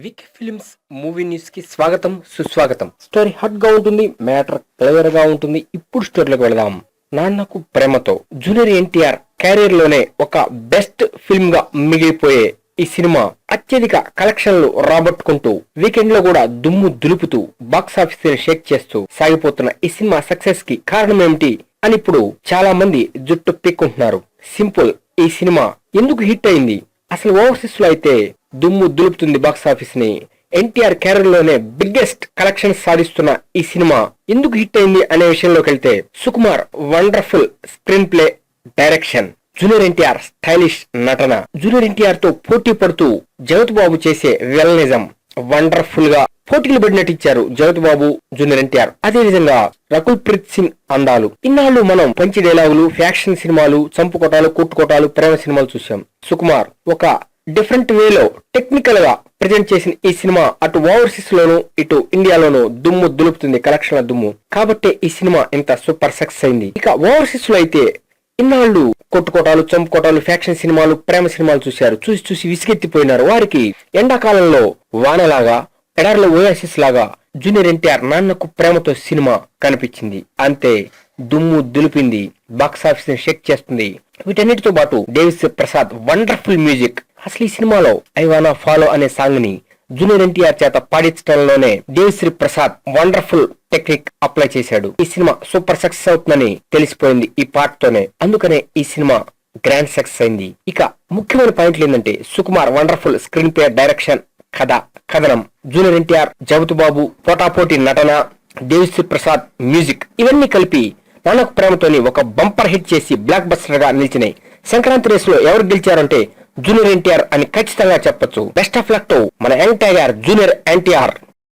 విక్ films movie news కి స్వాగతం సుస్వాగతం. స్టోరీ హాట్ గా ఉంటుంది, మ్యాటర్ క్లియర్ గా ఉంటుంది. ఇప్పుడు స్టోరీలోకి వెళదాం. నాన్నకు ప్రేమతో జూనియర్ ఎన్టీఆర్ కెరీర్ లోనే ఒక బెస్ట్ ఫిల్మ్ గా మిగిలిపోయే ఈ సినిమా అత్యధిక కలెక్షన్లు రాబట్టుకుంటూ వీకెండ్ లో కూడా దుమ్ము దులుపుతూ బాక్స్ ఆఫీస్ ని షేక్ చేస్తూ సాగిపోతున్న ఈ సినిమా సక్సెస్ కి కారణం ఏమిటి అని ఇప్పుడు చాలా మంది జుట్టు పీక్కుంటున్నారు. సింపుల్, ఈ సినిమా ఎందుకు హిట్ అయింది, అసలు ఓవర్సీస్ లో అయితే దుమ్ము దులుపుతుంది బాక్స్ ఆఫీస్ ని. ఎన్టీఆర్ కెరీర్ లోనే బిగ్గెస్ట్ కలెక్షన్ సాధిస్తున్న ఈ సినిమా ఎందుకు హిట్ అయింది అనే విషయంలోకి వెళ్తే, Sukumar wonderful screen play, direction, junior NTR stylish నటన, జూనియర్ ఎన్టీఆర్ తో పోటీ పడుతూ జగత్ బాబు చేసే వెల్నిజం వండర్ఫుల్ గా పోటీలు పడి నటించారు జగత్ బాబు, జూనియర్ ఎన్టీఆర్. అదే విధంగా రకుల్ ప్రీత్ సింగ్ అందాలు. ఇన్నాళ్ళు మనం పంచి డైలాగులు, ఫ్యాక్షన్ సినిమాలు, చంపుకోటాలు, కొట్టుకోటాలు, ప్రేమ సినిమాలు చూసాం. సుకుమార్ ఒక డిఫరెంట్ వేలో టెక్నికల్ గా ప్రెజెంట్ చేసిన ఈ సినిమా అటు ఓవర్సీస్ లోను ఇటు ఇండియాలోను దుమ్ము దులుపుతుంది, కలెక్షన్ల దుమ్ము. కాబట్టే ఈ సినిమా ఇంత సూపర్ సక్సెస్ అయింది. ఇక ఓవర్సీస్ లో అయితే ఇన్నాళ్ళు కొట్టుకోటాలు, చంపుకోటాలు, ఫ్యాక్షన్ సినిమాలు, ప్రేమ సినిమాలు చూశారు. చూసి చూసి విసిగెత్తిపోయినారు. వారికి ఎండాకాలంలో వానలాగా, ఎడారిలో ఓయాసిస్ లాగా జూనియర్ ఎన్టీఆర్ నాన్నకు ప్రేమతో సినిమా కనిపించింది. అంతే, దుమ్ము దులిపింది, బాక్స్ ఆఫీస్ ని షేక్ చేస్తుంది. వీటన్నిటితో పాటు దేవిశ్రీ ప్రసాద్ వండర్ఫుల్ మ్యూజిక్. అసలు ఈ సినిమాలో ఐ వానా ఫాలో అనే సాంగ్ ని జూనియర్ ఎన్టీఆర్ చేత పాడించడంలోనే Devi Sri Prasad wonderful technique apply చేశాడు. ఈ సినిమా సూపర్ సక్సెస్ అవుతుందని తెలిసిపోయింది ఈ పార్ట్ తోనే. అందుకనే ఈ సినిమా గ్రాండ్ సక్సెస్ అయింది. ఇక ముఖ్యమైన పాయింట్లు ఏంటంటే, Sukumar wonderful screen play, direction, కథ, కథనం, జూనియర్ ఎన్టీఆర్, జగత్ బాబు పోటాపోటీ నటన, దేవిశ్రీ ప్రసాద్ మ్యూజిక్, ఇవన్నీ కలిపి నాన్నకు ప్రేమతోని ఒక బంపర్ హిట్ చేసి బ్లాక్ బస్టర్ గా నిలిచినాయి. సంక్రాంతి రేస్ లో ఎవరు గెలిచారంటే జూనియర్ ఎన్టీఆర్ అని ఖచ్చితంగా చెప్పొచ్చు. బెస్ట్ ఆఫ్ లక్ టు మన యంగ్ టైగర్ జూనియర్ ఎన్టీఆర్.